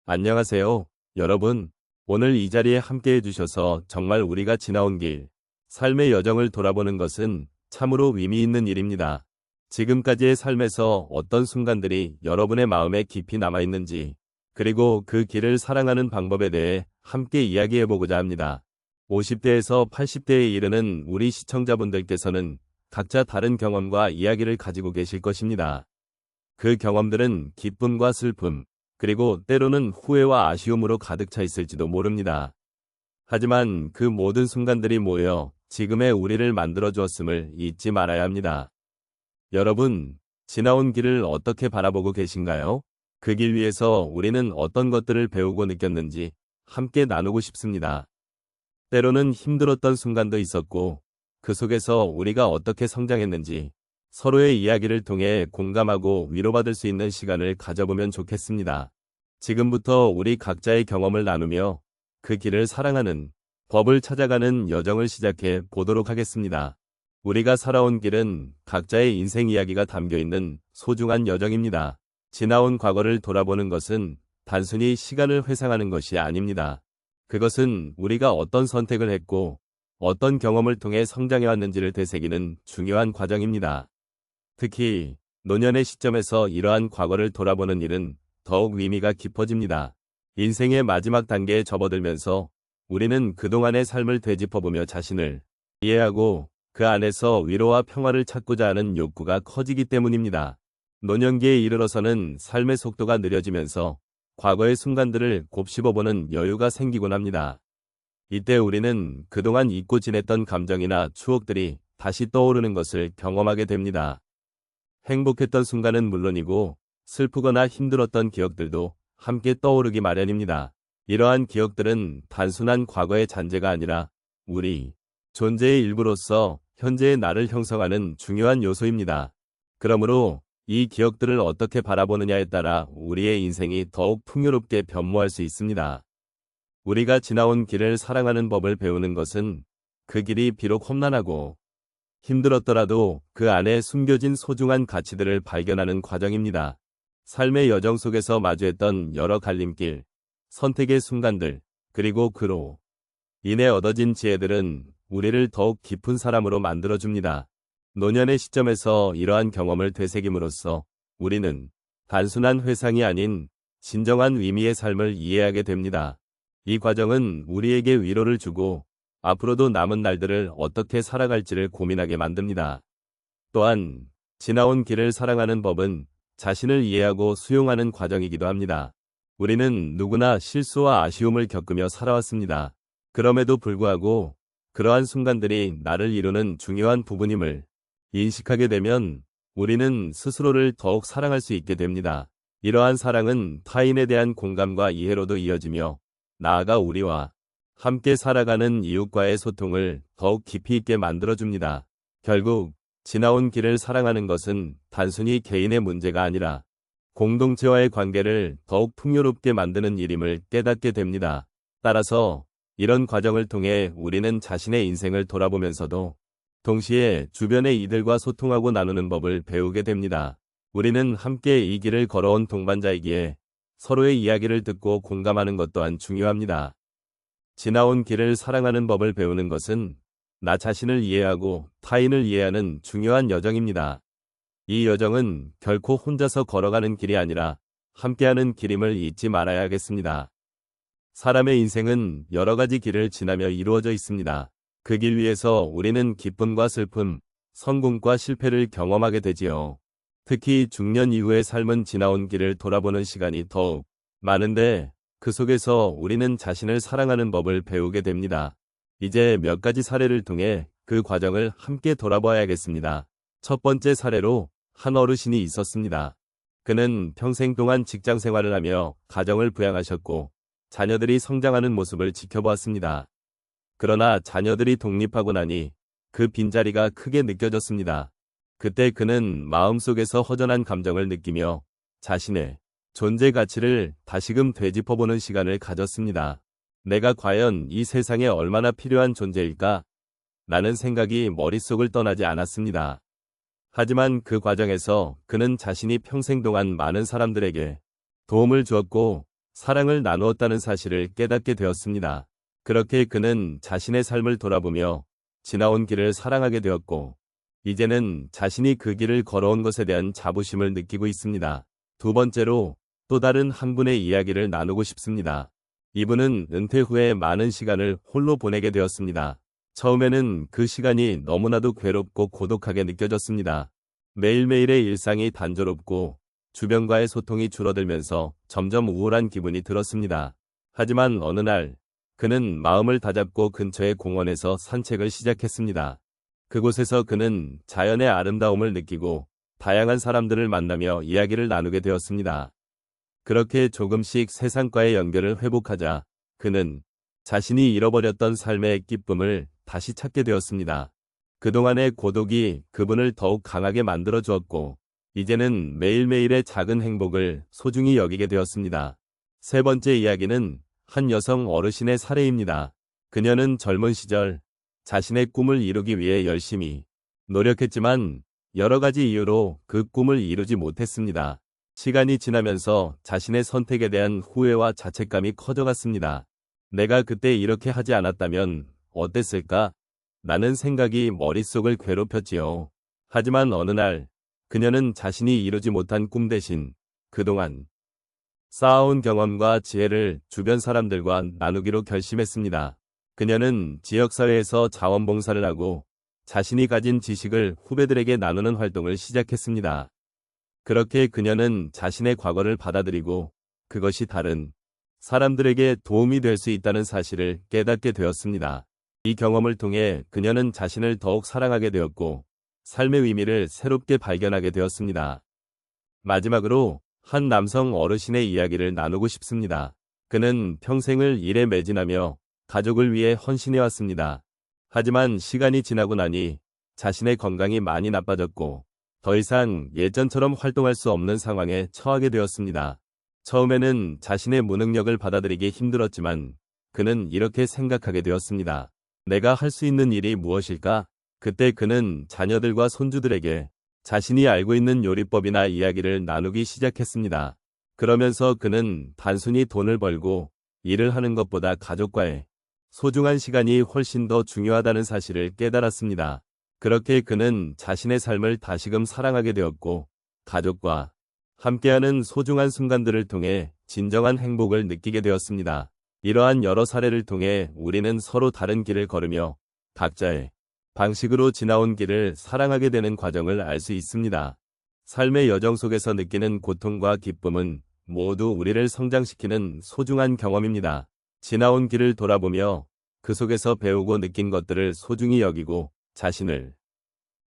안녕하세요, 여러분. 오늘 이 자리에 함께 해주셔서 정말 우리가 지나온 길, 삶의 여정을 돌아보는 것은 참으로 의미 있는 일입니다. 지금까지의 삶에서 어떤 순간들이 여러분의 마음에 깊이 남아있는지, 그리고 그 길을 사랑하는 방법에 대해 함께 이야기해보고자 합니다. 50대에서 80대에 이르는 우리 시청자분들께서는 각자 다른 경험과 이야기를 가지고 계실 것입니다. 그 경험들은 기쁨과 슬픔, 그리고 때로는 후회와 아쉬움으로 가득 차 있을지도 모릅니다. 하지만 그 모든 순간들이 모여 지금의 우리를 만들어 주었음을 잊지 말아야 합니다. 여러분, 지나온 길을 어떻게 바라보고 계신가요? 그 길 위에서 우리는 어떤 것들을 배우고 느꼈는지 함께 나누고 싶습니다. 때로는 힘들었던 순간도 있었고, 그 속에서 우리가 어떻게 성장했는지 서로의 이야기를 통해 공감하고 위로받을 수 있는 시간을 가져보면 좋겠습니다. 지금부터 우리 각자의 경험을 나누며 그 길을 사랑하는 법을 찾아가는 여정을 시작해 보도록 하겠습니다. 우리가 살아온 길은 각자의 인생 이야기가 담겨있는 소중한 여정입니다. 지나온 과거를 돌아보는 것은 단순히 시간을 회상하는 것이 아닙니다. 그것은 우리가 어떤 선택을 했고 어떤 경험을 통해 성장해왔는지를 되새기는 중요한 과정입니다. 특히 노년의 시점에서 이러한 과거를 돌아보는 일은 더욱 의미가 깊어집니다. 인생의 마지막 단계에 접어들면서 우리는 그동안의 삶을 되짚어보며 자신을 이해하고 그 안에서 위로와 평화를 찾고자 하는 욕구가 커지기 때문입니다. 노년기에 이르러서는 삶의 속도가 느려지면서 과거의 순간들을 곱씹어보는 여유가 생기곤 합니다. 이때 우리는 그동안 잊고 지냈던 감정이나 추억들이 다시 떠오르는 것을 경험하게 됩니다. 행복했던 순간은 물론이고 슬프거나 힘들었던 기억들도 함께 떠오르기 마련입니다. 이러한 기억들은 단순한 과거의 잔재가 아니라 우리 존재의 일부로서 현재의 나를 형성하는 중요한 요소입니다. 그러므로 이 기억들을 어떻게 바라보느냐에 따라 우리의 인생이 더욱 풍요롭게 변모할 수 있습니다. 우리가 지나온 길을 사랑하는 법을 배우는 것은 그 길이 비록 험난하고 힘들었더라도 그 안에 숨겨진 소중한 가치들을 발견하는 과정입니다. 삶의 여정 속에서 마주했던 여러 갈림길, 선택의 순간들, 그리고 그로 인해 얻어진 지혜들은 우리를 더욱 깊은 사람으로 만들어줍니다. 노년의 시점에서 이러한 경험을 되새김으로써 우리는 단순한 회상이 아닌 진정한 의미의 삶을 이해하게 됩니다. 이 과정은 우리에게 위로를 주고 앞으로도 남은 날들을 어떻게 살아갈지를 고민하게 만듭니다. 또한 지나온 길을 사랑하는 법은 자신을 이해하고 수용하는 과정이기도 합니다. 우리는 누구나 실수와 아쉬움을 겪으며 살아왔습니다. 그럼에도 불구하고 그러한 순간들이 나를 이루는 중요한 부분임을 인식하게 되면 우리는 스스로를 더욱 사랑할 수 있게 됩니다. 이러한 사랑은 타인에 대한 공감과 이해로도 이어지며 나아가 우리와 함께 살아가는 이웃과의 소통을 더욱 깊이 있게 만들어줍니다. 결국 지나온 길을 사랑하는 것은 단순히 개인의 문제가 아니라 공동체와의 관계를 더욱 풍요롭게 만드는 일임을 깨닫게 됩니다. 따라서 이런 과정을 통해 우리는 자신의 인생을 돌아보면서도 동시에 주변의 이들과 소통하고 나누는 법을 배우게 됩니다. 우리는 함께 이 길을 걸어온 동반자이기에 서로의 이야기를 듣고 공감하는 것 또한 중요합니다. 지나온 길을 사랑하는 법을 배우는 것은 나 자신을 이해하고 타인을 이해하는 중요한 여정입니다. 이 여정은 결코 혼자서 걸어가는 길이 아니라 함께하는 길임을 잊지 말아야 하겠습니다. 사람의 인생은 여러 가지 길을 지나며 이루어져 있습니다. 그 길 위에서 우리는 기쁨과 슬픔, 성공과 실패를 경험하게 되지요. 특히 중년 이후의 삶은 지나온 길을 돌아보는 시간이 더욱 많은데 그 속에서 우리는 자신을 사랑하는 법을 배우게 됩니다. 이제 몇 가지 사례를 통해 그 과정을 함께 돌아봐야겠습니다. 첫 번째 사례로 한 어르신이 있었습니다. 그는 평생 동안 직장 생활을 하며 가정을 부양하셨고 자녀들이 성장하는 모습을 지켜보았습니다. 그러나 자녀들이 독립하고 나니 그 빈자리가 크게 느껴졌습니다. 그때 그는 마음속에서 허전한 감정을 느끼며 자신의 존재 가치를 다시금 되짚어보는 시간을 가졌습니다. 내가 과연 이 세상에 얼마나 필요한 존재일까? 라는 생각이 머릿속을 떠나지 않았습니다. 하지만 그 과정에서 그는 자신이 평생 동안 많은 사람들에게 도움을 주었고 사랑을 나누었다는 사실을 깨닫게 되었습니다. 그렇게 그는 자신의 삶을 돌아보며 지나온 길을 사랑하게 되었고, 이제는 자신이 그 길을 걸어온 것에 대한 자부심을 느끼고 있습니다. 두 번째로 또 다른 한 분의 이야기를 나누고 싶습니다. 이분은 은퇴 후에 많은 시간을 홀로 보내게 되었습니다. 처음에는 그 시간이 너무나도 괴롭고 고독하게 느껴졌습니다. 매일매일의 일상이 단조롭고 주변과의 소통이 줄어들면서 점점 우울한 기분이 들었습니다. 하지만 어느 날 그는 마음을 다잡고 근처의 공원에서 산책을 시작했습니다. 그곳에서 그는 자연의 아름다움을 느끼고 다양한 사람들을 만나며 이야기를 나누게 되었습니다. 그렇게 조금씩 세상과의 연결을 회복하자 그는 자신이 잃어버렸던 삶의 기쁨을 다시 찾게 되었습니다. 그동안의 고독이 그분을 더욱 강하게 만들어 주었고, 이제는 매일매일의 작은 행복을 소중히 여기게 되었습니다. 세 번째 이야기는 한 여성 어르신의 사례입니다. 그녀는 젊은 시절 자신의 꿈을 이루기 위해 열심히 노력했지만 여러 가지 이유로 그 꿈을 이루지 못했습니다. 시간이 지나면서 자신의 선택에 대한 후회와 자책감이 커져갔습니다. 내가 그때 이렇게 하지 않았다면 어땠을까? 라는 생각이 머릿속을 괴롭혔지요. 하지만 어느 날 그녀는 자신이 이루지 못한 꿈 대신 그동안 쌓아온 경험과 지혜를 주변 사람들과 나누기로 결심했습니다. 그녀는 지역사회에서 자원봉사를 하고 자신이 가진 지식을 후배들에게 나누는 활동을 시작했습니다. 그렇게 그녀는 자신의 과거를 받아들이고 그것이 다른 사람들에게 도움이 될 수 있다는 사실을 깨닫게 되었습니다. 이 경험을 통해 그녀는 자신을 더욱 사랑하게 되었고 삶의 의미를 새롭게 발견하게 되었습니다. 마지막으로 한 남성 어르신의 이야기를 나누고 싶습니다. 그는 평생을 일에 매진하며 가족을 위해 헌신해왔습니다. 하지만 시간이 지나고 나니 자신의 건강이 많이 나빠졌고 더 이상 예전처럼 활동할 수 없는 상황에 처하게 되었습니다. 처음에는 자신의 무능력을 받아들이기 힘들었지만 그는 이렇게 생각하게 되었습니다. 내가 할 수 있는 일이 무엇일까? 그때 그는 자녀들과 손주들에게 자신이 알고 있는 요리법이나 이야기를 나누기 시작했습니다. 그러면서 그는 단순히 돈을 벌고 일을 하는 것보다 가족과의 소중한 시간이 훨씬 더 중요하다는 사실을 깨달았습니다. 그렇게 그는 자신의 삶을 다시금 사랑하게 되었고 가족과 함께하는 소중한 순간들을 통해 진정한 행복을 느끼게 되었습니다. 이러한 여러 사례를 통해 우리는 서로 다른 길을 걸으며 각자의 방식으로 지나온 길을 사랑하게 되는 과정을 알 수 있습니다. 삶의 여정 속에서 느끼는 고통과 기쁨은 모두 우리를 성장시키는 소중한 경험입니다. 지나온 길을 돌아보며 그 속에서 배우고 느낀 것들을 소중히 여기고 자신을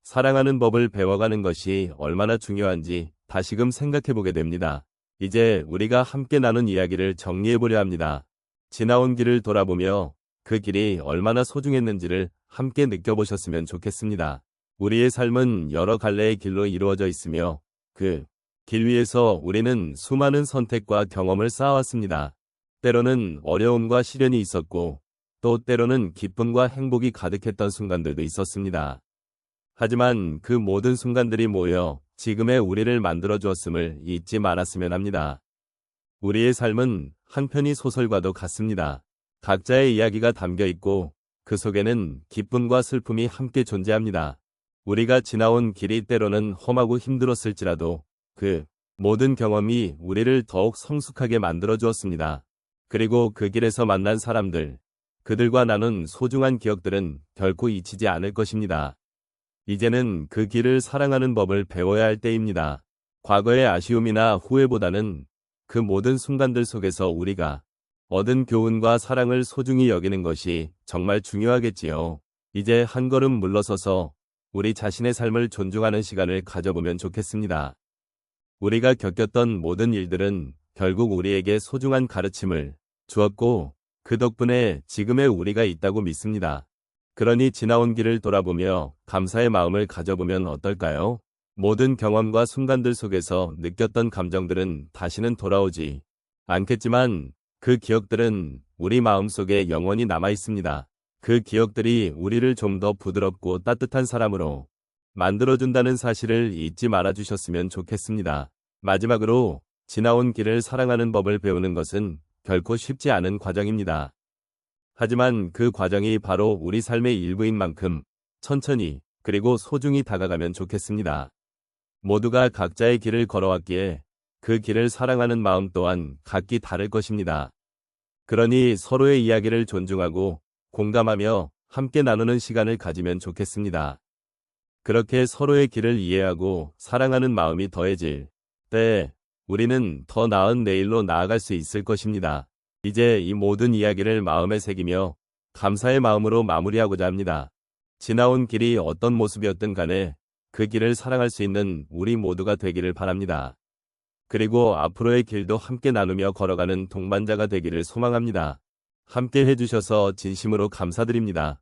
사랑하는 법을 배워가는 것이 얼마나 중요한지 다시금 생각해보게 됩니다. 이제 우리가 함께 나눈 이야기를 정리해보려 합니다. 지나온 길을 돌아보며 그 길이 얼마나 소중했는지를 함께 느껴보셨으면 좋겠습니다. 우리의 삶은 여러 갈래의 길로 이루어져 있으며 그 길 위에서 우리는 수많은 선택과 경험을 쌓아왔습니다. 때로는 어려움과 시련이 있었고 또 때로는 기쁨과 행복이 가득했던 순간들도 있었습니다. 하지만 그 모든 순간들이 모여 지금의 우리를 만들어 주었음을 잊지 말았으면 합니다. 우리의 삶은 한편의 소설과도 같습니다. 각자의 이야기가 담겨 있고 그 속에는 기쁨과 슬픔이 함께 존재합니다. 우리가 지나온 길이 때로는 험하고 힘들었을지라도 그 모든 경험이 우리를 더욱 성숙하게 만들어 주었습니다. 그리고 그 길에서 만난 사람들, 그들과 나눈 소중한 기억들은 결코 잊히지 않을 것입니다. 이제는 그 길을 사랑하는 법을 배워야 할 때입니다. 과거의 아쉬움이나 후회보다는 그 모든 순간들 속에서 우리가 얻은 교훈과 사랑을 소중히 여기는 것이 정말 중요하겠지요. 이제 한 걸음 물러서서 우리 자신의 삶을 존중하는 시간을 가져보면 좋겠습니다. 우리가 겪었던 모든 일들은 결국 우리에게 소중한 가르침을 주었고 그 덕분에 지금의 우리가 있다고 믿습니다. 그러니 지나온 길을 돌아보며 감사의 마음을 가져보면 어떨까요? 모든 경험과 순간들 속에서 느꼈던 감정들은 다시는 돌아오지 않겠지만 그 기억들은 우리 마음속에 영원히 남아 있습니다. 그 기억들이 우리를 좀 더 부드럽고 따뜻한 사람으로 만들어준다는 사실을 잊지 말아주셨으면 좋겠습니다. 마지막으로 지나온 길을 사랑하는 법을 배우는 것은 결코 쉽지 않은 과정입니다. 하지만 그 과정이 바로 우리 삶의 일부인 만큼 천천히 그리고 소중히 다가가면 좋겠습니다. 모두가 각자의 길을 걸어왔기에 그 길을 사랑하는 마음 또한 각기 다를 것입니다. 그러니 서로의 이야기를 존중하고 공감하며 함께 나누는 시간을 가지면 좋겠습니다. 그렇게 서로의 길을 이해하고 사랑하는 마음이 더해질 때 우리는 더 나은 내일로 나아갈 수 있을 것입니다. 이제 이 모든 이야기를 마음에 새기며 감사의 마음으로 마무리하고자 합니다. 지나온 길이 어떤 모습이었든 간에 그 길을 사랑할 수 있는 우리 모두가 되기를 바랍니다. 그리고 앞으로의 길도 함께 나누며 걸어가는 동반자가 되기를 소망합니다. 함께 해주셔서 진심으로 감사드립니다.